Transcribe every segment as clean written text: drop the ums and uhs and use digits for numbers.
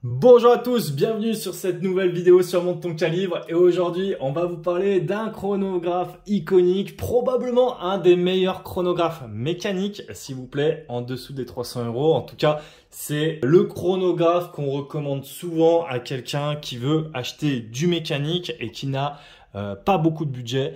Bonjour à tous, bienvenue sur cette nouvelle vidéo sur Monte ton calibre et aujourd'hui on va vous parler d'un chronographe iconique, probablement un des meilleurs chronographes mécaniques s'il vous plaît, en dessous des 300 €. En tout cas, c'est le chronographe qu'on recommande souvent à quelqu'un qui veut acheter du mécanique et qui n'a pas beaucoup de budget.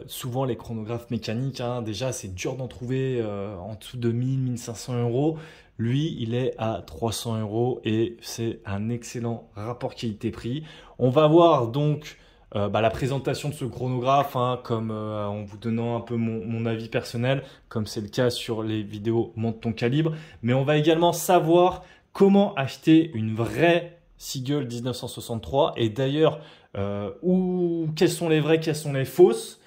Souvent les chronographes mécaniques, déjà c'est dur d'en trouver en dessous de 1000-1500 €. Lui, il est à 300 € et c'est un excellent rapport qualité-prix. On va voir donc la présentation de ce chronographe, comme en vous donnant un peu mon avis personnel, comme c'est le cas sur les vidéos Monte ton calibre. Mais on va également savoir comment acheter une vraie Seagull 1963 et d'ailleurs quelles sont les vraies, quelles sont les fausses.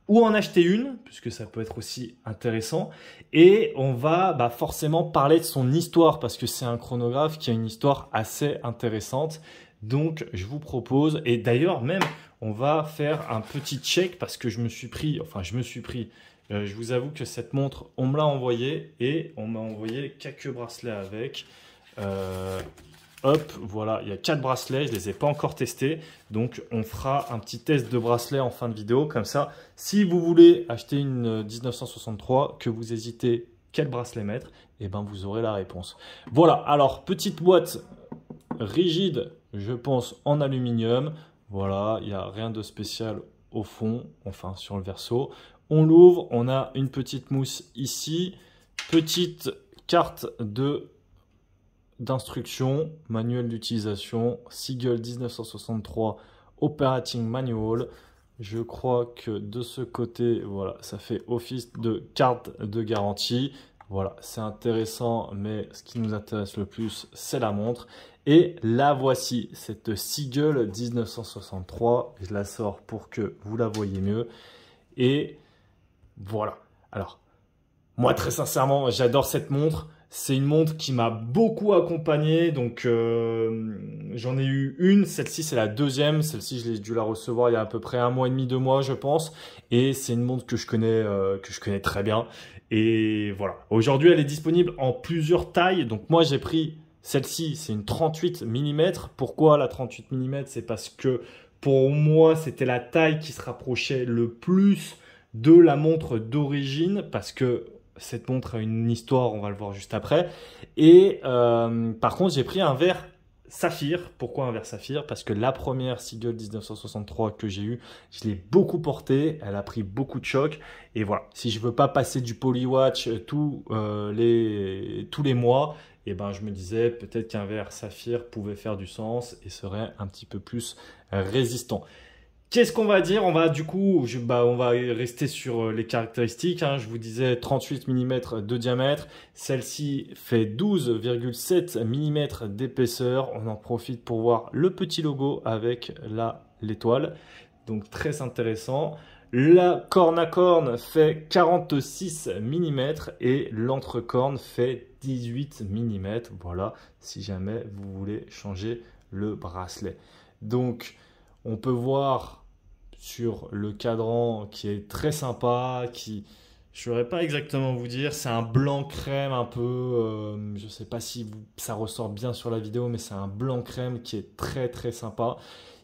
Ou en acheter une, puisque ça peut être aussi intéressant. Et on va forcément parler de son histoire, parce que c'est un chronographe qui a une histoire assez intéressante. Donc, je vous propose, et d'ailleurs même, on va faire un petit check, parce que je vous avoue que cette montre, on me l'a envoyée, et on m'a envoyé quelques bracelets avec. Hop, voilà, il y a 4 bracelets, je ne les ai pas encore testés. Donc, on fera un petit test de bracelet en fin de vidéo. Comme ça, si vous voulez acheter une 1963, que vous hésitez quel bracelet mettre, et vous aurez la réponse. Voilà, alors, petite boîte rigide, je pense, en aluminium. Voilà, il n'y a rien de spécial au fond, enfin, sur le verso. On l'ouvre, on a une petite mousse ici. Petite carte d'instruction, manuel d'utilisation, Seagull 1963 Operating Manual. Je crois que de ce côté, voilà, ça fait office de carte de garantie. Voilà, c'est intéressant, mais ce qui nous intéresse le plus, c'est la montre. Et la voici, cette Seagull 1963. Je la sors pour que vous la voyez mieux. Et voilà. Alors, moi, très sincèrement, j'adore cette montre. C'est une montre qui m'a beaucoup accompagné, donc j'en ai eu une, celle-ci c'est la deuxième, celle-ci je l'ai dû la recevoir il y a à peu près 1 mois et demi, 2 mois je pense, et c'est une montre que je connais très bien, et voilà. Aujourd'hui elle est disponible en plusieurs tailles, donc moi j'ai pris celle-ci, c'est une 38 mm, pourquoi la 38 mm? C'est parce que pour moi c'était la taille qui se rapprochait le plus de la montre d'origine, parce que cette montre a une histoire, on va le voir juste après. Et par contre, j'ai pris un verre saphir. Pourquoi un verre saphir? Parce que la première Seagull 1963 que j'ai eue, je l'ai beaucoup portée. Elle a pris beaucoup de chocs. Et voilà, si je veux pas passer du polywatch tous les mois, je me disais peut-être qu'un verre saphir pouvait faire du sens et serait un petit peu plus résistant. Qu'est-ce qu'on va dire? On va du coup, on va rester sur les caractéristiques. Je vous disais 38 mm de diamètre. Celle-ci fait 12,7 mm d'épaisseur. On en profite pour voir le petit logo avec l'étoile. Donc très intéressant. La corne à corne fait 46 mm et l'entrecorne fait 18 mm. Voilà, si jamais vous voulez changer le bracelet. Donc, on peut voir sur le cadran qui est très sympa, je ne saurais pas exactement vous dire, c'est un blanc crème un peu, je ne sais pas si ça ressort bien sur la vidéo, mais c'est un blanc crème qui est très très sympa.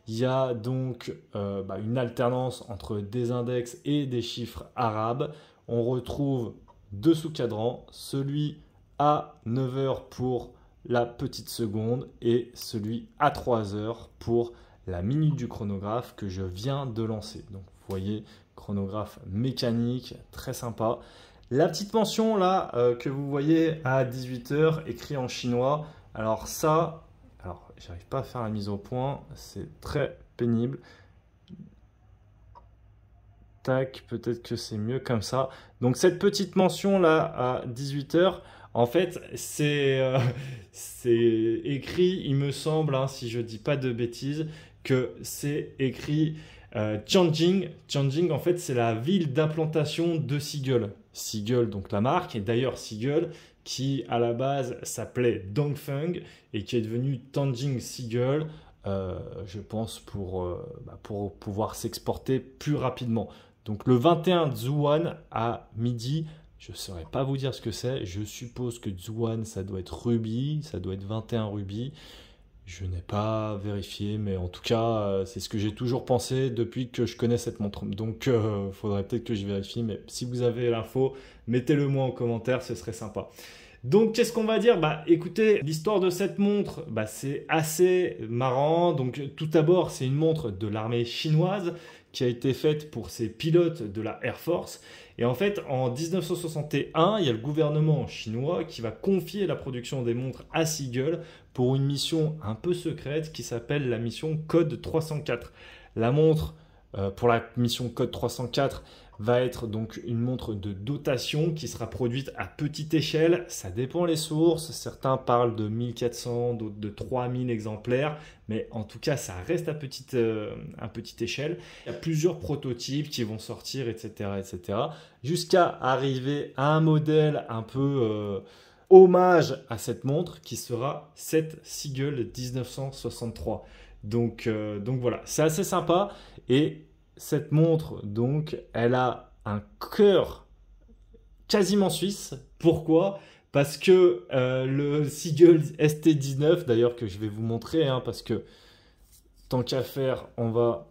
Il y a donc une alternance entre des index et des chiffres arabes. On retrouve 2 sous-cadrans, celui à 9 heures pour la petite seconde et celui à 3 heures pour la minute du chronographe que je viens de lancer. Donc vous voyez, chronographe mécanique, très sympa. La petite mention là que vous voyez à 18 heures, écrit en chinois. Alors ça, j'arrive pas à faire la mise au point, c'est très pénible. Tac, peut-être que c'est mieux comme ça. Donc cette petite mention là à 18 heures, en fait, c'est écrit, il me semble, si je dis pas de bêtises, que c'est écrit Tianjin. Tianjin, en fait, c'est la ville d'implantation de Seagull. Seagull, donc la marque, et d'ailleurs Seagull, qui à la base s'appelait Dongfeng et qui est devenu Tianjin Seagull, je pense pour pouvoir s'exporter plus rapidement. Donc le 21 Zhuan à midi, je ne saurais pas vous dire ce que c'est. Je suppose que Zhuan, ça doit être rubis, ça doit être 21 rubis. Je n'ai pas vérifié, mais en tout cas, c'est ce que j'ai toujours pensé depuis que je connais cette montre. Donc, il faudrait peut-être que je vérifie, mais si vous avez l'info, mettez-le moi en commentaire, ce serait sympa. Donc, qu'est-ce qu'on va dire? Bah, écoutez, l'histoire de cette montre, bah, c'est assez marrant. Donc, tout d'abord, c'est une montre de l'armée chinoise qui a été faite pour ses pilotes de la Air Force. Et en fait, en 1961, il y a le gouvernement chinois qui va confier la production des montres à Seagull pour une mission un peu secrète qui s'appelle la mission Code 304. La montre pour la mission Code 304 va être donc une montre de dotation qui sera produite à petite échelle. Ça dépend les sources. Certains parlent de 1400, d'autres de 3000 exemplaires. Mais en tout cas, ça reste à petite échelle. Il y a plusieurs prototypes qui vont sortir, etc., etc. Jusqu'à arriver à un modèle un peu hommage à cette montre qui sera cette Seagull 1963. Donc voilà, c'est assez sympa. Et cette montre, donc, elle a un cœur quasiment suisse. Pourquoi? Parce que le Seagull ST19, d'ailleurs que je vais vous montrer, hein, parce que tant qu'à faire, on va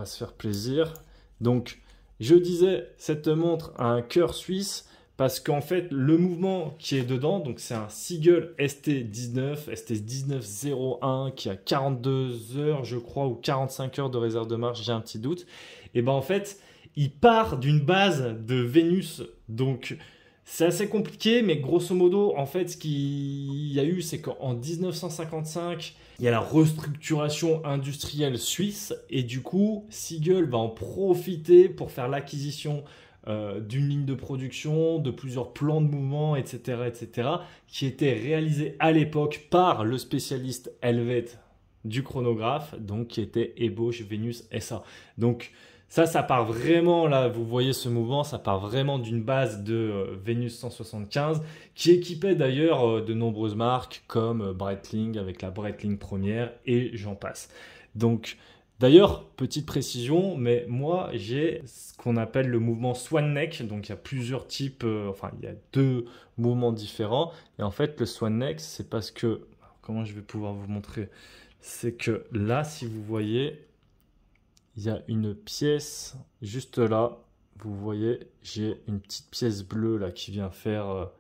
se faire plaisir. Donc, je disais, cette montre a un cœur suisse parce qu'en fait, le mouvement qui est dedans, donc c'est un Seagull ST19, ST1901 qui a 42 heures, je crois, ou 45 heures de réserve de marche, j'ai un petit doute. Et ben en fait, il part d'une base de Vénus, donc c'est assez compliqué, mais grosso modo, en fait, ce qu'il y a eu, c'est qu'en 1955, il y a la restructuration industrielle suisse, et du coup, Seagull va en profiter pour faire l'acquisition d'une ligne de production, de plusieurs plans de mouvement, etc., etc., qui étaient réalisés à l'époque par le spécialiste helvète du chronographe, donc qui était Ebosch Venus SA. Donc ça part vraiment, là, vous voyez ce mouvement, ça part vraiment d'une base de Venus 175, qui équipait d'ailleurs de nombreuses marques comme Breitling avec la Breitling première et j'en passe. Donc, d'ailleurs, petite précision, mais moi j'ai ce qu'on appelle le mouvement Swan Neck, donc il y a plusieurs types, enfin il y a deux mouvements différents, et en fait le Swan Neck, c'est parce que, comment je vais pouvoir vous montrer, c'est que là, si vous voyez, il y a une pièce juste là, vous voyez, j'ai une petite pièce bleue là qui vient faire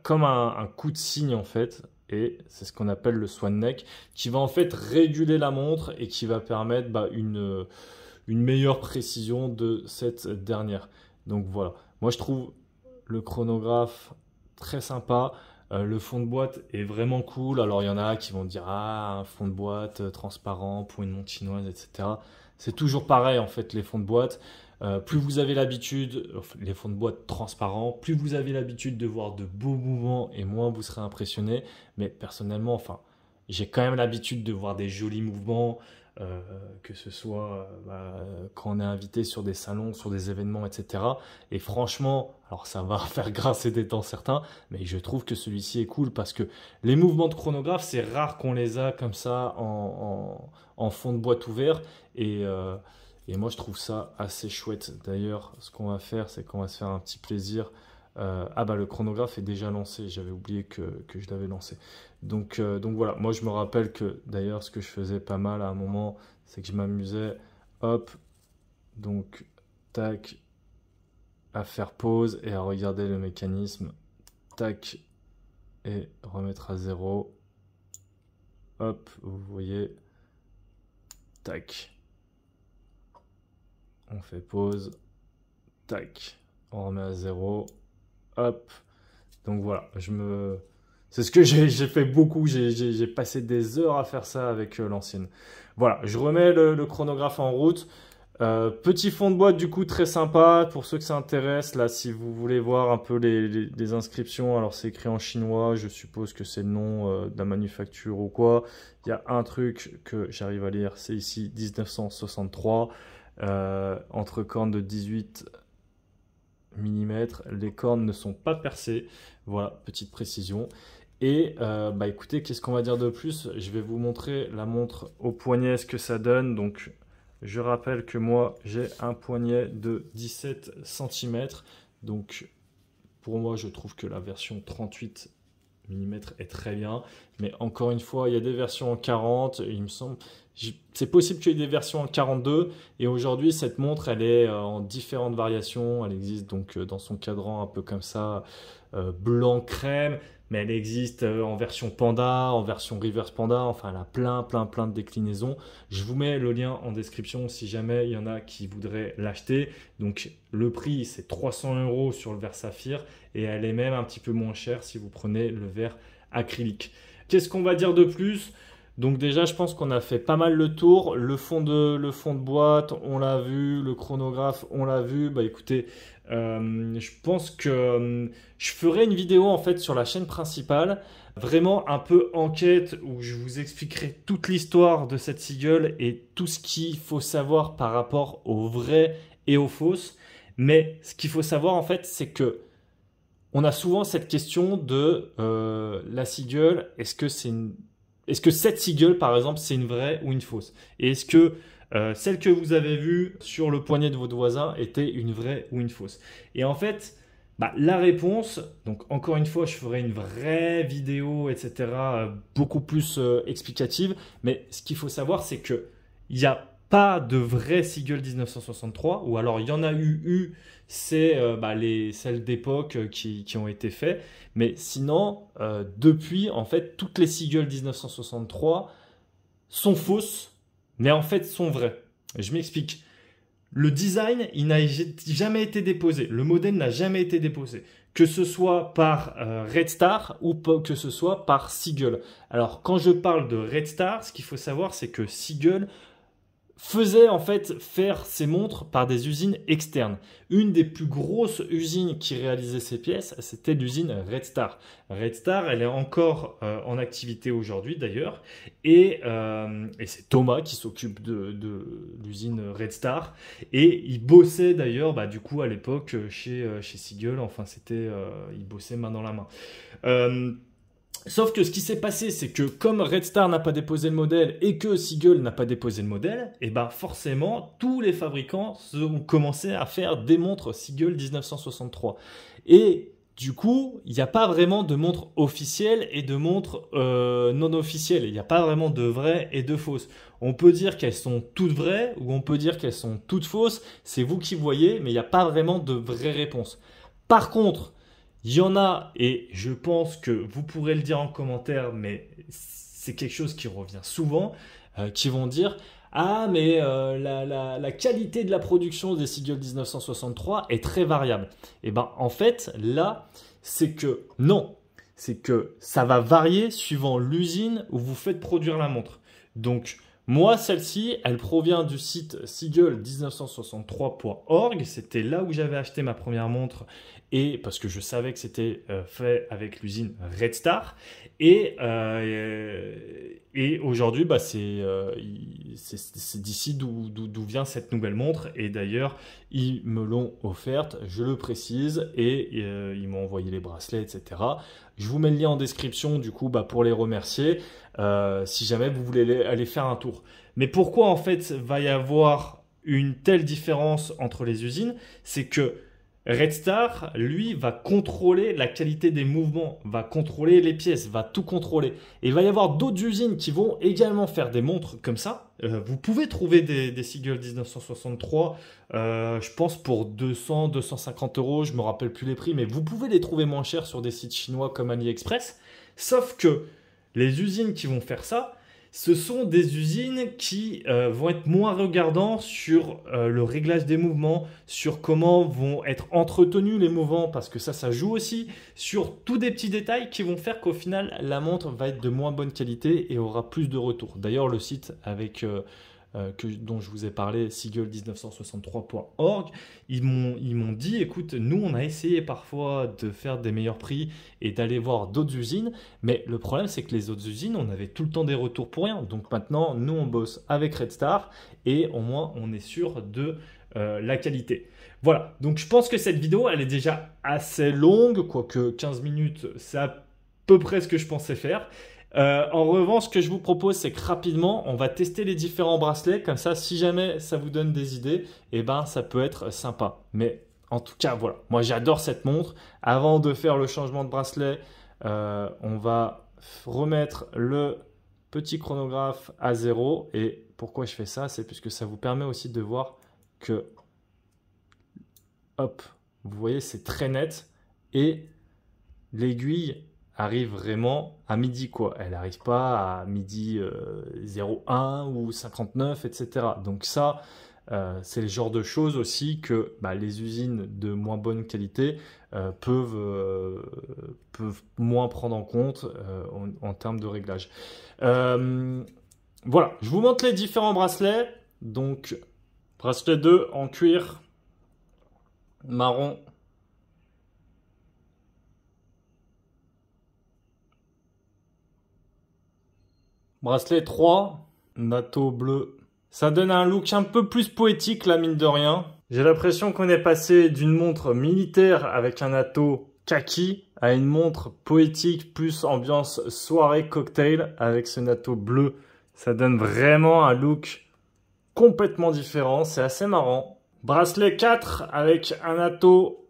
comme un coup de cygne en fait, et c'est ce qu'on appelle le swan neck, qui va en fait réguler la montre et qui va permettre une meilleure précision de cette dernière. Donc voilà, moi je trouve le chronographe très sympa. Le fond de boîte est vraiment cool. Alors il y en a qui vont dire ah, un fond de boîte transparent pour une montre chinoise, etc. C'est toujours pareil en fait les fonds de boîte. Plus vous avez l'habitude, les fonds de boîte transparents, plus vous avez l'habitude de voir de beaux mouvements et moins vous serez impressionné. Mais personnellement, enfin, j'ai quand même l'habitude de voir des jolis mouvements, que ce soit quand on est invité sur des salons, sur des événements, etc. Et franchement, alors ça va faire grincer des dents certains, mais je trouve que celui-ci est cool parce que les mouvements de chronographe, c'est rare qu'on les a comme ça en fond de boîte ouvert. Et moi, je trouve ça assez chouette. D'ailleurs, ce qu'on va faire, c'est qu'on va se faire un petit plaisir. Le chronographe est déjà lancé. J'avais oublié que je l'avais lancé. Donc voilà, moi, je me rappelle que d'ailleurs, ce que je faisais pas mal à un moment, c'est que je m'amusais, hop, donc, tac, à faire pause et à regarder le mécanisme, tac, et remettre à zéro. Hop, vous voyez, tac. On fait pause, tac, on remet à zéro, hop. Donc voilà, c'est ce que j'ai fait beaucoup, j'ai passé des heures à faire ça avec l'ancienne. Voilà, je remets le chronographe en route. Petit fond de boîte du coup très sympa pour ceux que ça intéresse. Là, si vous voulez voir un peu les inscriptions, alors c'est écrit en chinois, je suppose que c'est le nom de la manufacture ou quoi. Il y a un truc que j'arrive à lire, c'est ici 1963. Entre cornes de 18 mm, les cornes ne sont pas percées. Voilà, petite précision. Et écoutez, qu'est-ce qu'on va dire de plus? Je vais vous montrer la montre au poignet, ce que ça donne. Donc, je rappelle que moi, j'ai un poignet de 17 cm. Donc, pour moi, je trouve que la version 38 millimètre est très bien. Mais encore une fois, il y a des versions en 40, il me semble. C'est possible qu'il y ait des versions en 42. Et aujourd'hui, cette montre, elle est en différentes variations. Elle existe donc dans son cadran un peu comme ça, blanc crème. Mais elle existe en version panda, en version reverse panda. Enfin, elle a plein de déclinaisons. Je vous mets le lien en description si jamais il y en a qui voudraient l'acheter. Donc, le prix, c'est 300 € sur le verre saphir. Et elle est même un petit peu moins chère si vous prenez le verre acrylique. Qu'est-ce qu'on va dire de plus? Donc déjà, je pense qu'on a fait pas mal le tour. Le fond de boîte, on l'a vu. Le chronographe, on l'a vu. Bah écoutez, je pense que je ferai une vidéo en fait sur la chaîne principale. Vraiment un peu enquête où je vous expliquerai toute l'histoire de cette Seagull et tout ce qu'il faut savoir par rapport aux vraies et aux fausses. Mais ce qu'il faut savoir en fait, c'est que on a souvent cette question de la Seagull, est-ce que cette Seagull, par exemple, c'est une vraie ou une fausse? Et est-ce que celle que vous avez vue sur le poignet de votre voisin était une vraie ou une fausse? Et en fait, bah, la réponse, donc encore une fois, je ferai une vraie vidéo, etc., beaucoup plus explicative. Mais ce qu'il faut savoir, c'est qu'il n'y a pas de vraie Seagull 1963, ou alors il y en a eu c'est celles d'époque qui ont été faites. Mais sinon, depuis, en fait, toutes les Seagull 1963 sont fausses, mais en fait sont vraies. Je m'explique. Le design, il n'a jamais été déposé. Le modèle n'a jamais été déposé. Que ce soit par Red Star ou que ce soit par Seagull. Alors, quand je parle de Red Star, ce qu'il faut savoir, c'est que Seagull faisait en fait faire ses montres par des usines externes. Une des plus grosses usines qui réalisait ces pièces, c'était l'usine Red Star. Red Star, elle est encore en activité aujourd'hui d'ailleurs. Et c'est Thomas qui s'occupe de l'usine Red Star. Et il bossait d'ailleurs, du coup, à l'époque, chez Seagull. Enfin, il bossait main dans la main. Sauf que ce qui s'est passé, c'est que comme Red Star n'a pas déposé le modèle et que Seagull n'a pas déposé le modèle, et ben forcément, tous les fabricants ont commencé à faire des montres Seagull 1963. Et du coup, il n'y a pas vraiment de montres officielles et de montres non officielles. Il n'y a pas vraiment de vraies et de fausses. On peut dire qu'elles sont toutes vraies ou on peut dire qu'elles sont toutes fausses. C'est vous qui voyez, mais il n'y a pas vraiment de vraies réponses. Par contre, il y en a, et je pense que vous pourrez le dire en commentaire, mais c'est quelque chose qui revient souvent, qui vont dire « Ah, mais la qualité de la production des Seagull 1963 est très variable. » Et bien, en fait, là, c'est que non. C'est que ça va varier suivant l'usine où vous faites produire la montre. Donc, moi, celle-ci, elle provient du site seagull1963.org. C'était là où j'avais acheté ma première montre et parce que je savais que c'était fait avec l'usine Red Star. Et aujourd'hui, c'est d'ici d'où vient cette nouvelle montre. Et d'ailleurs, ils me l'ont offerte, je le précise, et ils m'ont envoyé les bracelets, etc. Je vous mets le lien en description, du coup, pour les remercier, si jamais vous voulez aller faire un tour. Mais pourquoi, en fait, va y avoir une telle différence entre les usines? C'est que Red Star, lui, va contrôler la qualité des mouvements, va contrôler les pièces, va tout contrôler. Et il va y avoir d'autres usines qui vont également faire des montres comme ça. Vous pouvez trouver des Seagull 1963, je pense pour 200, 250 €, je ne me rappelle plus les prix, mais vous pouvez les trouver moins chers sur des sites chinois comme AliExpress. Sauf que les usines qui vont faire ça, ce sont des usines qui vont être moins regardants sur le réglage des mouvements, sur comment vont être entretenus les mouvements, parce que ça joue aussi, sur tous des petits détails qui vont faire qu'au final, la montre va être de moins bonne qualité et aura plus de retours. D'ailleurs, le site dont je vous ai parlé, seagull1963.org, ils m'ont dit, écoute, nous on a essayé parfois de faire des meilleurs prix et d'aller voir d'autres usines, mais le problème c'est que les autres usines, on avait tout le temps des retours pour rien. Donc maintenant, nous on bosse avec Red Star et au moins on est sûr de la qualité. Voilà, donc je pense que cette vidéo, elle est déjà assez longue, quoique 15 minutes, c'est à peu près ce que je pensais faire. En revanche, ce que je vous propose, c'est que rapidement, on va tester les différents bracelets. Comme ça, si jamais ça vous donne des idées, eh ben, ça peut être sympa. Mais en tout cas, voilà. Moi, j'adore cette montre. Avant de faire le changement de bracelet, On va remettre le petit chronographe à 0. Et pourquoi je fais ça? C'est puisque ça vous permet aussi de voir que, hop, vous voyez, c'est très net. Et l'aiguille arrive vraiment à midi, quoi. Elle n'arrive pas à midi 01 ou 59, etc. Donc ça, c'est le genre de choses aussi que les usines de moins bonne qualité peuvent moins prendre en compte en termes de réglage. Voilà, je vous montre les différents bracelets. Donc, bracelet 2 en cuir marron. Bracelet 3, natto bleu. Ça donne un look un peu plus poétique, là, mine de rien. J'ai l'impression qu'on est passé d'une montre militaire avec un natto kaki à une montre poétique plus ambiance soirée cocktail avec ce natto bleu. Ça donne vraiment un look complètement différent. C'est assez marrant. Bracelet 4 avec un natto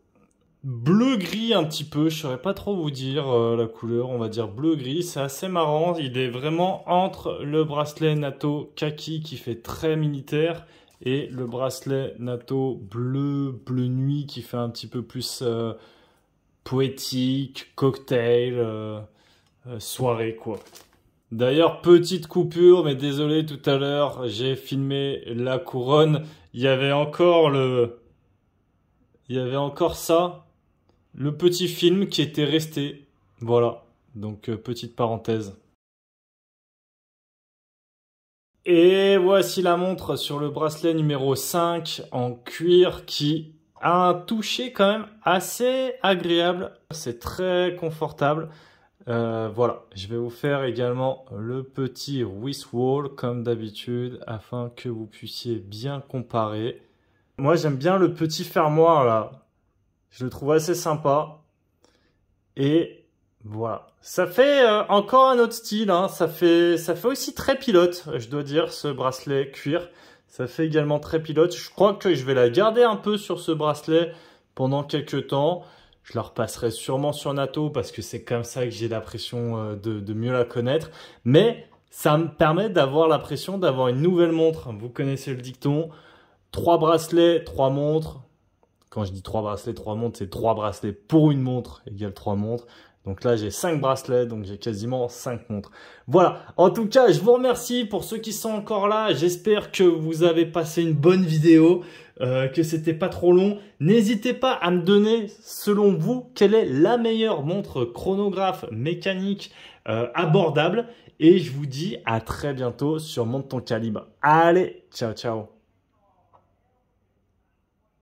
bleu-gris un petit peu, je saurais pas trop vous dire la couleur, on va dire bleu-gris, c'est assez marrant, il est vraiment entre le bracelet natto kaki qui fait très militaire et le bracelet natto bleu nuit qui fait un petit peu plus poétique, cocktail, soirée quoi. D'ailleurs, petite coupure, mais désolé tout à l'heure, j'ai filmé la couronne, il y avait encore ça. Le petit film qui était resté. Voilà. Donc, petite parenthèse. Et voici la montre sur le bracelet numéro 5 en cuir qui a un toucher quand même assez agréable. C'est très confortable. Voilà. Je vais vous faire également le petit wrist wall comme d'habitude afin que vous puissiez bien comparer. Moi, j'aime bien le petit fermoir là. Je le trouve assez sympa. Et voilà. Ça fait encore un autre style. Hein. Ça fait aussi très pilote, je dois dire, ce bracelet cuir. Ça fait également très pilote. Je crois que je vais la garder un peu sur ce bracelet pendant quelques temps. Je la repasserai sûrement sur natto parce que c'est comme ça que j'ai l'impression de mieux la connaître. Mais ça me permet d'avoir l'impression d'avoir une nouvelle montre. Vous connaissez le dicton. 3 bracelets, 3 montres. Quand je dis 3 bracelets, 3 montres, c'est 3 bracelets pour une montre égale 3 montres. Donc là, j'ai 5 bracelets, donc j'ai quasiment 5 montres. Voilà. En tout cas, je vous remercie pour ceux qui sont encore là. J'espère que vous avez passé une bonne vidéo, que c'était pas trop long. N'hésitez pas à me donner, selon vous, quelle est la meilleure montre chronographe mécanique abordable. Et je vous dis à très bientôt sur Monte ton calibre. Allez, ciao, ciao.